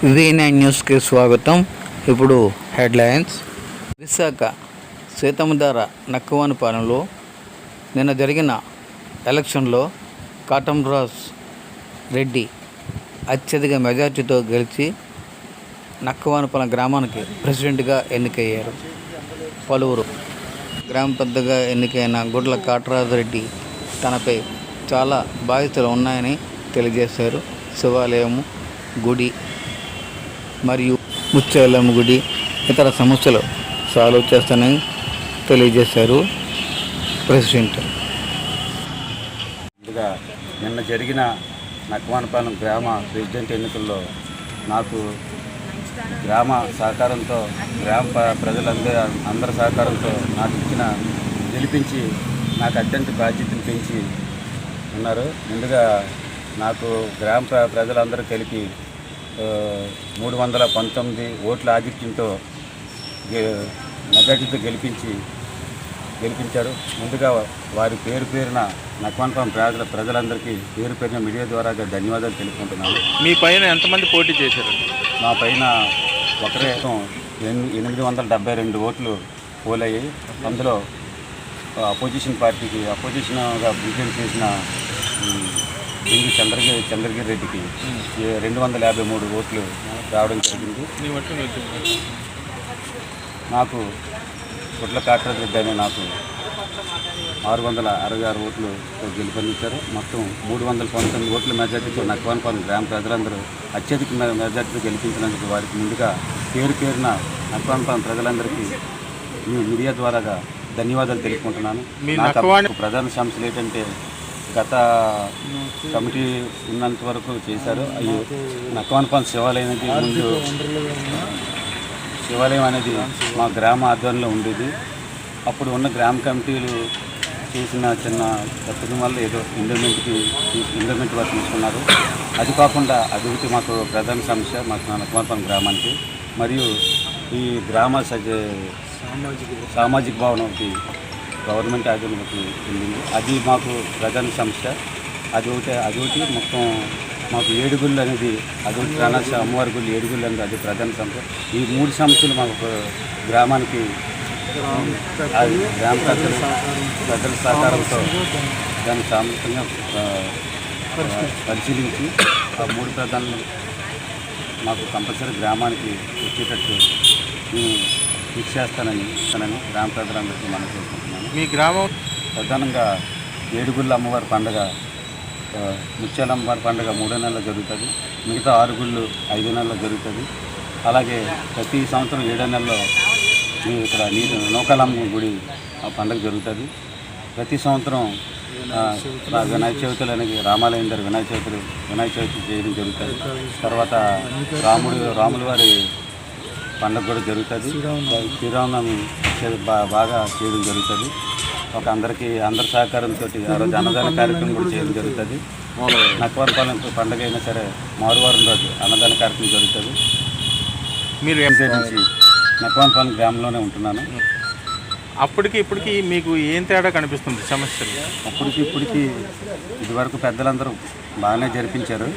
V9 న్యూస్కి స్వాగతం. ఇప్పుడు హెడ్లైన్స్. విశాఖ సీతమ్మధార నక్కవానిపాలెంలో నిన్న జరిగిన ఎలక్షన్లో కాటంరాజ్ రెడ్డి అత్యధిక మెజార్టీతో గెలిచి నక్కవానిపాలెం గ్రామానికి ప్రెసిడెంట్గా ఎన్నికయ్యారు. పలువురు గ్రామ పెద్దగా ఎన్నికైన గుడ్ల కాటరాజ్ రెడ్డి తనపై చాలా బాధ్యతలు ఉన్నాయని తెలియజేశారు. శివాలయం, గుడి మరియు ముత్యాలమ్మ గుడి ఇతర సమస్యలు సాల్వ్ చేస్తానని తెలియజేశారు ప్రెసిడెంట్. ముందుగా నిన్న జరిగిన నక్కవానిపాలెం గ్రామ ప్రెసిడెంట్ ఎన్నికల్లో నాకు గ్రామ సహకారంతో అందరి సహకారంతో నాకు గెలిపించి నాకు అత్యంత బాధ్యతను పెంచి ఉన్నారు. ముందుగా నాకు గ్రామ ప్రజలందరూ కలిపి 319 ఓట్ల ఆధిక్యంతో మెజార్టీతో గెలిపించారు. ముందుగా వారి పేరున నక్కవానిపాలెం ప్రజలందరికీ పేరున మీడియా ద్వారా ధన్యవాదాలు తెలుపుకుంటున్నాను. మీ పైన ఎంతమంది పోటీ చేశారు? మా పైన ఒకరే 872 ఓట్లు పోలయ్యాయి. అందులో అపోజిషన్ పార్టీకి అపోజిషన్గా ప్రెసిడెంట్ చేసిన డింగి చంద్రగిరి రెడ్డికి 253 ఓట్లు రావడం జరిగింది. నాకు గుడ్ల కాటరాజ్ రెడ్డి అని నాకు 666 ఓట్లు గెలుపొందించారు. మొత్తం 319 ఓట్ల మెజార్టీతో నక్కవానిపాలెం గ్రామ ప్రజలందరూ అత్యధిక మెజార్టీతో గెలిపించినందుకు వారికి ముందుగా పేరున నక్కవానిపాలెం ప్రజలందరికీ మీడియా ద్వారా ధన్యవాదాలు తెలుపుకుంటున్నాను. నాకు ప్రధాన సమస్యలు ఏంటంటే గత కమిటీ ఉన్నంత వరకు చేశారు. అవి నక్కవానిపాలెం శివాలయం అనేది మా గ్రామ ఆధ్వర్యంలో ఉండేది. అప్పుడు ఉన్న గ్రామ కమిటీలు చేసిన చిన్న తప్పిదం వల్ల ఏదో ఎండోమెంట్ వారు తీసుకున్నారు. అది కాకుండా అది ఒకటి మాకు ప్రధాన సమస్య మాకు నక్కవానిపాలెం గ్రామానికి. మరియు ఈ గ్రామ సామాజిక భవనం ఒకటి గవర్నమెంట్ ఆధ్వర్యంలోకి వెళ్ళింది. అది మాకు ప్రధాన సమస్య. అది ఒకటి మొత్తం మాకు ఏడుగుళ్ళు అనేది అదొకటి ప్రాణాశ అమ్మవారి గుళ్ళు ఏడుగుళ్ళు అనేది అది ప్రధాన సమస్య. ఈ 3 సమస్యలు మాకు గ్రామానికి గ్రామ ప్రజల సహకారంతో దాన్ని సామూహికంగా పరిశీలించి ఆ 3 ప్రధానాలు మాకు కంపల్సరీ గ్రామానికి వచ్చేటట్టు ఫిక్స్ చేస్తానని గ్రామ ప్రజలందరికీ మనం చేసుకుంటున్నాను. మీ గ్రామం ప్రధానంగా ఏడుగుళ్ళ అమ్మవారి పండుగ, ముత్యాల అమ్మవారి పండుగ 3 నెలల్లో జరుగుతుంది. మిగతా 6 గుళ్ళు 5 నెలల్లో జరుగుతుంది. అలాగే ప్రతి సంవత్సరం 7 నెలల్లో ఇక్కడ నూకాలమ్మ గుడి ఆ పండుగ జరుగుతుంది. ప్రతి సంవత్సరం వినాయక చవితులు అనేది రామాలయం దగ్గర వినాయక చవితి చేయడం జరుగుతుంది. తర్వాత రాముల వారి పండుగ కూడా జరుగుతుంది. శ్రీరామనవమి బాగా చేయడం జరుగుతుంది. అందరి సహకారంతో ఆ రోజు అన్నదాన కార్యక్రమం కూడా చేయడం జరుగుతుంది. నక్కవానిపాలెం పండుగ అయినా సరే మారువారం రోజు అన్నదాన కార్యక్రమం జరుగుతుంది. మీరు నుంచి నక్కవానిపాలెం గ్రామంలోనే ఉంటున్నాను. అప్పటికి ఇప్పటికి మీకు ఏం తేడా కనిపిస్తుంది సమస్యలు? ఇప్పటికి ఇదివరకు పెద్దలందరూ బాగానే జరిపించారు.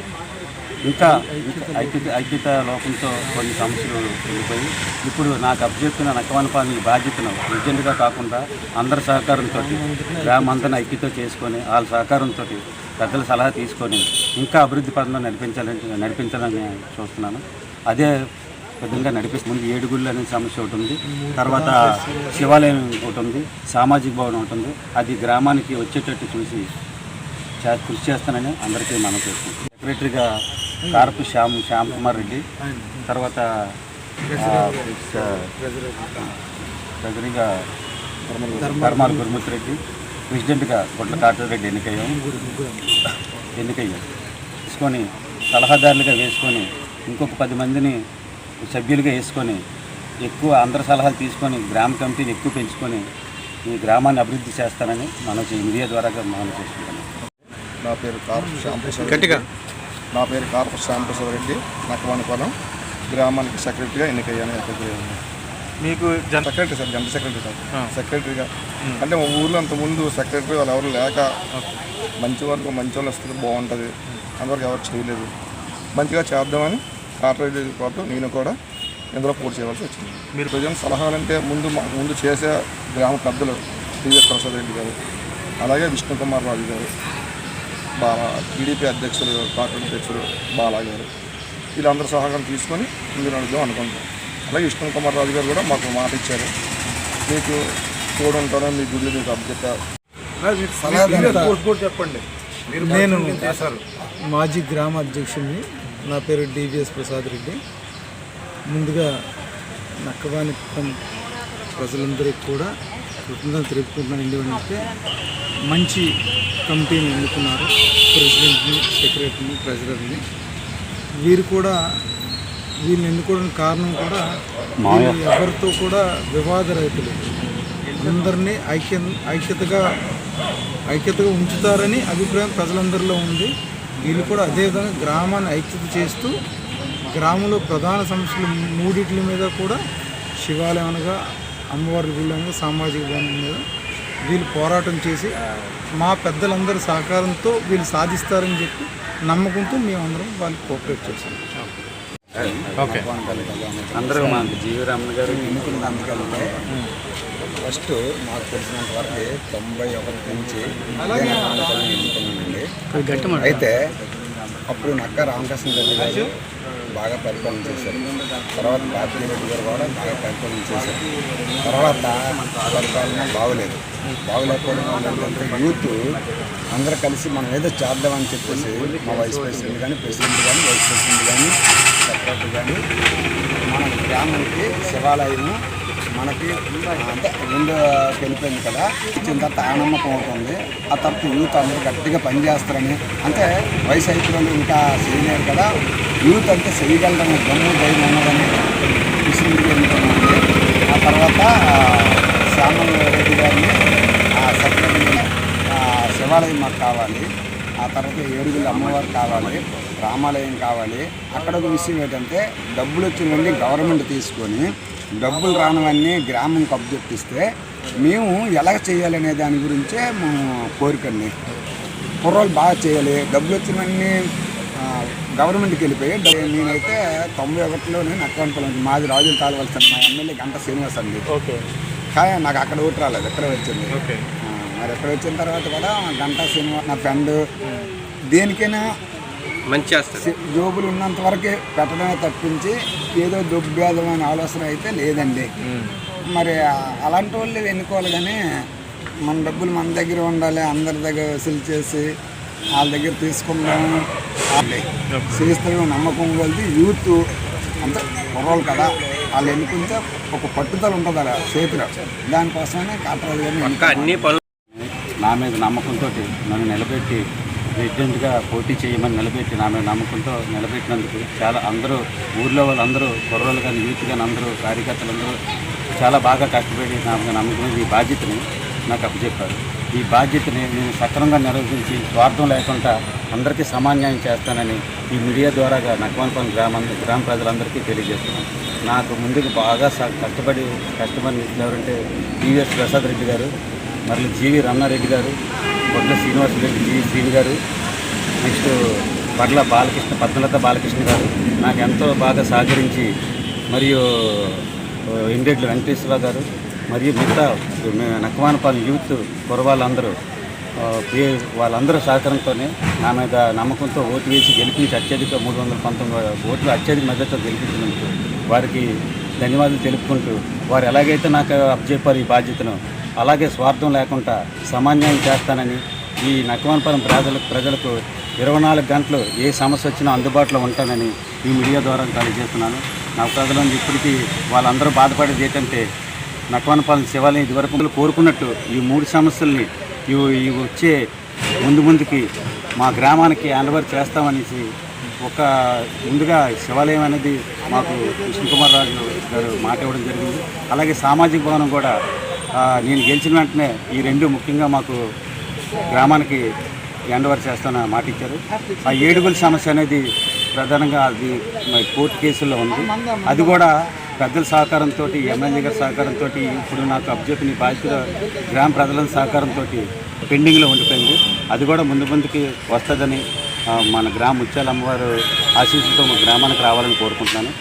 ఇంకా ఐక్యత లోపంతో కొన్ని సమస్యలు వెళ్ళిపోయి ఇప్పుడు నాకు అప్పచెప్పిన నక్కవానిపాలెం బాధ్యతను ప్రెసిడెంట్గా కాకుండా అందరి సహకారంతో గ్రామంతా ఐక్యత చేసుకొని వాళ్ళ సహకారంతో పెద్దల సలహా తీసుకొని ఇంకా అభివృద్ధి పదంలో నడిపించాలని చూస్తున్నాను. అదే విధంగా ముందు ఏడుగుళ్ళు అనే సమస్య ఒకటి ఉంది. తర్వాత శివాలయం ఒకటి ఉంది, సామాజిక భవనం ఉంటుంది. అది గ్రామానికి వచ్చేటట్టు చూసి కృషి చేస్తానని అందరికీ మనం చేసుకుంటాం. సెక్రటరీగా కార్పు శ్యామ్ కుమార్ రెడ్డి, తర్వాత ట్రెజరీగా ధర్మాల గురుమూర్తి రెడ్డి, ప్రెసిడెంట్గా గుడ్ల కాటరాజ్ రెడ్డి ఎన్నికయ్యాం. తీసుకొని సలహాదారులుగా వేసుకొని ఇంకొక 10 మందిని సభ్యులుగా వేసుకొని ఎక్కువ అందరి సలహాలు తీసుకొని గ్రామ కమిటీని ఎక్కువ పెంచుకొని ఈ గ్రామాన్ని అభివృద్ధి చేస్తానని మనం మీడియా ద్వారా మనం చేసుకుంటున్నాం. నా పేరు కార్పు శ్యాంప్రసాద్ రెడ్డి. నక్కవానిపాలెం గ్రామానికి సెక్రటరీగా ఎన్నికయ్యాను. మీకు secretary sir, general secretary sir. సెక్రటరీగా అంటే మా ఊళ్ళో అంతకుముందు సెక్రటరీ వాళ్ళు ఎవరు లేక మంచి వాళ్ళు వస్తే బాగుంటుంది, అంతవరకు ఎవరు చేయలేదు. మంచిగా చేద్దామని కార్పొరేటర్ పాటు నేను కూడా ఇందులో పోటీ చేయవలసి వచ్చింది. మీరు ప్రజల సలహాలంటే ముందు చేసే గ్రామ పెద్దలు టీవీఎస్ ప్రసాద్ రెడ్డి గారు, అలాగే విష్ణుకుమార్ రాజు గారు, టీడీపీ అధ్యక్షులు కార్పొరేట్ అధ్యక్షులు బాలా గారు, వీళ్ళందరూ సహకారం తీసుకొని ముందు నడుద్దాం అనుకుంటున్నాం. అలాగే విష్ణుకుమార్ రాజు గారు కూడా మాకు మాట ఇచ్చారు, మీకు తోడు ఉంటారో మీ గుళ్ళు మీకు అప్పచెప్పారు. చెప్పండి. నేను మాజీ గ్రామ అధ్యక్షుడిని. నా పేరు డివిఎస్ ప్రసాద్ రెడ్డి. ముందుగా నక్కవానిపం ప్రజలందరికీ కూడా కృతజ్ఞతలు తెలుపుకుంటున్నాను. ఎందుకంటే మంచి కమిటీని ఎన్నుకున్నారు, ప్రెసిడెంట్ని, సెక్రటరీని, ట్రెజరర్ని. వీళ్ళని ఎన్నుకోవడానికి కారణం కూడా ఎవరితో కూడా వివాద రైతులు అందరినీ ఐక్యతగా ఉంచుతారని అభిప్రాయం ప్రజలందరిలో ఉంది. వీళ్ళు కూడా అదేవిధంగా గ్రామాన్ని ఐక్యత చేస్తూ గ్రామంలో ప్రధాన సమస్యలు మూడిట్ల మీద కూడా శివాలయం అనగా అమ్మవారి గుళ్ళు అనగా సామాజిక భవనం మీద వీళ్ళు పోరాటం చేసి మా పెద్దలందరి సహకారంతో వీళ్ళు సాధిస్తారని చెప్పి నమ్మకంతో మేమందరం వాళ్ళకి కోఆపరేట్ చేశాం. ఓకే. అందరూ మాకు జీవి రమణ గారు ఎన్నుకున్న అందుకంటే ఫస్ట్ నాకు తెలిసినంత వరకు 91 నుంచి ఎన్నుకున్నానండి. అయితే అప్పుడు నక్క రామకృష్ణ రెడ్డి గారు బాగా పరిపాలన చేశారు. తర్వాత భారతీయ రెడ్డి గారు కూడా బాగా పరిపాలన చేశారు. తర్వాత పరిపాలన బాగోలేకపోవడం ఏంటంటే యూత్ అందరూ కలిసి మనం ఏదో చేద్దామని చెప్పేసి మా వైస్ ప్రెసిడెంట్ కానీ వైస్ ప్రెసిడెంట్ కానీ సెక్రటరీ కానీ మన గ్రామానికి శివాలయం మనకి అంటే ముందు వెళ్ళిపోయింది కదా, ఇచ్చిన తర్వాత ఆనమ్మకం అవుతుంది. ఆ తర్వాత యూత్ అందరూ గట్టిగా పనిచేస్తారని, అంటే వయసు అయిపోయిన ఇంకా చేయలేరు కదా, యూత్ అంటే చేయగలరని దమ్ము ధైర్యం ఉన్నదని విషయంలో ఎన్నుకున్నామండి. ఆ తర్వాత శ్యామల రెడ్డి గారిని సెక్రటరీ శివాలయం మాకు కావాలి, ఆ తర్వాత ఏడుగుల అమ్మవారు కావాలి, రామాలయం కావాలి. అక్కడ ఒక విషయం ఏంటంటే డబ్బులు వచ్చినవన్నీ గవర్నమెంట్ తీసుకొని డబ్బులు రానివన్నీ గ్రామం కబ్జెప్పిస్తే మేము ఎలా చేయాలనే దాని గురించే మేము కోరికండి. కుర్రోళ్ళు బాగా చేయాలి, డబ్బులు వచ్చినవన్నీ గవర్నమెంట్కి వెళ్ళిపోయి నేనైతే 91లోనే నక్కవనపల్లి మాది రాజులు కాలవలసిన మా ఎమ్మెల్యే గంట శ్రీనివాస్ అండి. కానీ నాకు అక్కడ ఓటు రాలేదు, ఎక్కడ వచ్చింది. మరి ఎక్కడ వచ్చిన తర్వాత కూడా గంట శ్రీనివాస్ నా ఫ్రెండ్ దేనికైనా మంచి జోబులు ఉన్నంత వరకే పెట్టడమే తప్పించి ఏదో దుర్భేదమైన ఆలోచన అయితే లేదండి. మరి అలాంటి వాళ్ళు ఎన్నుకోవాలి, కానీ మన డబ్బులు మన దగ్గర ఉండాలి, అందరి దగ్గర వసూలు చేసి వాళ్ళ దగ్గర తీసుకుందాం చేస్తామో నమ్మకం కలిసి యూత్ అంత కుర్రోళ్ళు కదా, వాళ్ళు ఎన్నుకుంటే ఒక పట్టుదల ఉంటుంది అలా చేతిలో. దానికోసమే కాటరాజు గారిని నా మీద నమ్మకంతో నన్ను నిలబెట్టి ప్రెసిడెంట్గా పోటీ చేయమని నిలబెట్టి నా మీద నమ్మకంతో నిలబెట్టినందుకు చాలా అందరూ ఊర్లో వాళ్ళందరూ కుర్రోళ్ళు కానీ యూత్ కానీ అందరూ కార్యకర్తలందరూ చాలా బాగా కష్టపడి నాకు నమ్మకం ఈ బాధ్యతని నాకు అప్పచెప్పారు. ఈ బాధ్యతని నేను సక్రమంగా నిర్వహించి స్వార్థం లేకుండా అందరికీ సమాన్యాయం చేస్తానని ఈ మీడియా ద్వారా నక్కవనపల్లి గ్రామ ప్రజలందరికీ తెలియజేస్తున్నాను. నాకు ముందుకు బాగా కష్టపడి ఎవరంటే టీవీఎస్ ప్రసాద్ రెడ్డి గారు, మరియు జీవి రమణారెడ్డి గారు, బొడ్ల శ్రీనివాసరెడ్డి, జీవి శ్రీని గారు, నెక్స్ట్ పద్మలత బాలకృష్ణ గారు నాకు ఎంతో బాగా సహకరించి, మరియు ఇండెడ్ల వెంకటేశ్వర గారు, మరియు మిగతా నక్కవానపాలెం యూత్ కుర్రవాళ్ళందరూ వాళ్ళందరూ సహకారంతోనే నా మీద నమ్మకంతో ఓటు వేసి గెలిపించి అత్యధిక 319 ఓట్లు అత్యధిక మద్దతుతో గెలిపించినందుకు వారికి ధన్యవాదాలు తెలుపుకుంటూ, వారు ఎలాగైతే నాకు అప్పచెప్పారు ఈ బాధ్యతను అలాగే స్వార్థం లేకుండా సమాన్యాయం చేస్తానని, ఈ నక్కవనపాలెం ప్రజలకు 24 గంటలు ఏ సమస్య వచ్చినా అందుబాటులో ఉంటానని ఈ మీడియా ద్వారా తెలియజేస్తున్నాను. నా ప్రజలను ఇప్పటికీ వాళ్ళందరూ బాధపడేది ఏంటంటే నక్కవనపాలెం శివాలయం ఇదివరకు కోరుకున్నట్టు ఈ 3 సమస్యల్ని ఇవి వచ్చే ముందుకి మా గ్రామానికి హ్యాండ్ఓవర్ చేస్తామనేసి ముందుగా శివాలయం అనేది మాకు విష్ణుకుమార్ రాజు గారు మాట ఇవ్వడం జరిగింది. అలాగే సామాజిక భవనం కూడా నేను గెలిచిన వెంటనే ఈ 2 ముఖ్యంగా మాకు గ్రామానికి హ్యాండ్ఓవర్ చేస్తానని మాట ఇచ్చారు. ఆ ఏడుగుల సమస్య అనేది ప్రధానంగా అది కోర్టు కేసుల్లో ఉంది. అది కూడా పెద్దల సహకారంతో, ఎమ్మెల్యే గారి సహకారంతో, ఇప్పుడు నాకు అప్పచెప్పిన బాధ్యత గ్రామ ప్రజల సహకారంతో పెండింగ్లో ఉండిపోయింది. అది కూడా ముందుకి వస్తుందని మన గ్రామ ముత్యాల అమ్మవారు ఆశీస్సులతో మా గ్రామానికి రావాలని కోరుకుంటున్నాను.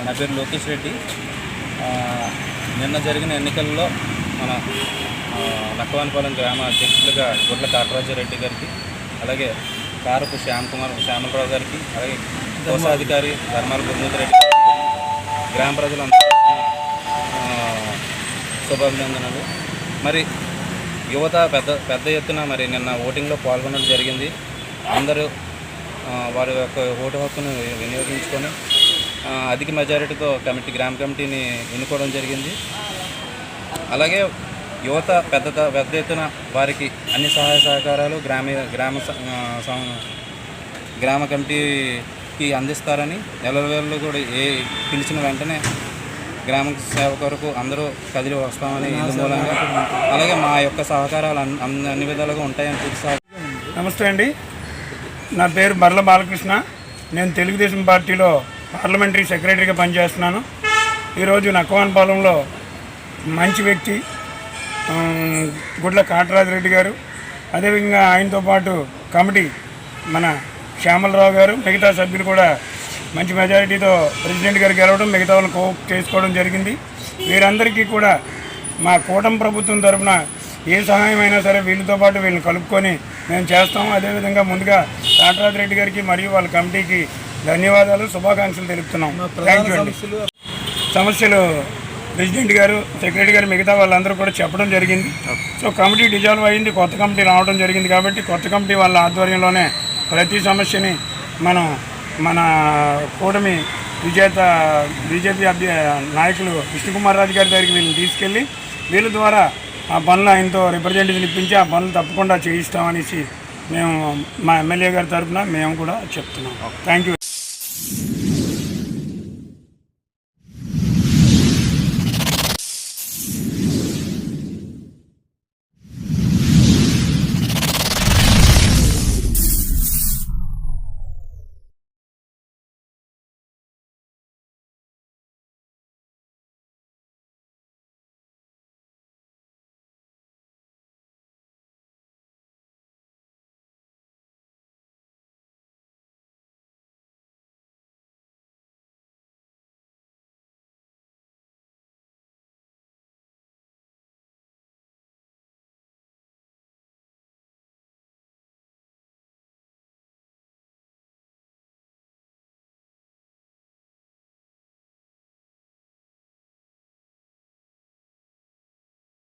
నా పేరు లోకేష్ రెడ్డి. నిన్న జరిగిన ఎన్నికల్లో మన నక్కవానిపాలెం గ్రామ అధ్యక్షులుగా గుడ్ల కాటరాజారెడ్డి గారికి, అలాగే కారపు శ్యామలరావు గారికి, అలాగే కోశాధికారి ధర్మాల గురుమూర్తిరెడ్డి గారికి, గ్రామ ప్రజలందరూ శుభాభినందనలు. మరి యువత పెద్ద ఎత్తున మరి నిన్న ఓటింగ్లో పాల్గొనడం జరిగింది. అందరూ వారి యొక్క ఓటు హక్కును వినియోగించుకొని అధిక మెజారిటీతో గ్రామ కమిటీని ఎన్నుకోవడం జరిగింది. అలాగే యువత పెద్ద ఎత్తున వారికి అన్ని సహాయ సహకారాలు గ్రామ కమిటీకి అందిస్తారని, నెలవేళ్ళు కూడా పిలిచిన వెంటనే గ్రామ సేవ కొరకు అందరూ కదిలి వస్తామని ఇందు మూలంగా, అలాగే మా యొక్క సహకారాలు అన్ని విధాలుగా ఉంటాయని పూర్తి. నమస్తే అండి, నా పేరు బర్ల బాలకృష్ణ. నేను తెలుగుదేశం పార్టీలో పార్లమెంటరీ సెక్రటరీగా పనిచేస్తున్నాను. ఈరోజు నక్కవానిపాలెంలో మంచి వ్యక్తి గుడ్ల కాటరాజరెడ్డి గారు, అదేవిధంగా ఆయనతో పాటు కమిటీ మన శ్యామలరావు గారు, మిగతా సభ్యులు కూడా మంచి మెజారిటీతో ప్రెసిడెంట్ గారు గెలవడం, మిగతా వాళ్ళని కోప్ చేసుకోవడం జరిగింది. వీరందరికీ కూడా మా కూటమి ప్రభుత్వం తరఫున ఏ సహాయం అయినా సరే వీళ్ళతో పాటు వీళ్ళని కలుపుకొని మేము చేస్తాము. అదేవిధంగా ముందుగా కాటరాజరెడ్డి గారికి మరియు వాళ్ళ కమిటీకి ధన్యవాదాలు, శుభాకాంక్షలు తెలుపుతున్నాం. థ్యాంక్ యూ అండి. సమస్యలు ప్రెసిడెంట్ గారు, సెక్రటరీ గారు, మిగతా వాళ్ళందరూ కూడా చెప్పడం జరిగింది. సో కమిటీ డిజాల్వ్ అయ్యింది, కొత్త కమిటీ రావడం జరిగింది. కాబట్టి కొత్త కమిటీ వాళ్ళ ఆధ్వర్యంలోనే ప్రతి సమస్యని మనం మన కూటమి విజేత బీజేపీ నాయకులు విష్ణుకుమార్ రాజు గారి దగ్గరికి వీళ్ళని తీసుకెళ్ళి వీళ్ళ ద్వారా ఆ పనులు ఆయనతో రిప్రజెంటేటివ్ ఇప్పించి ఆ పనులు తప్పకుండా చేయిస్తామనేసి మేము మా ఎమ్మెల్యే గారి తరఫున మేము కూడా చెప్తున్నాం. Thank you.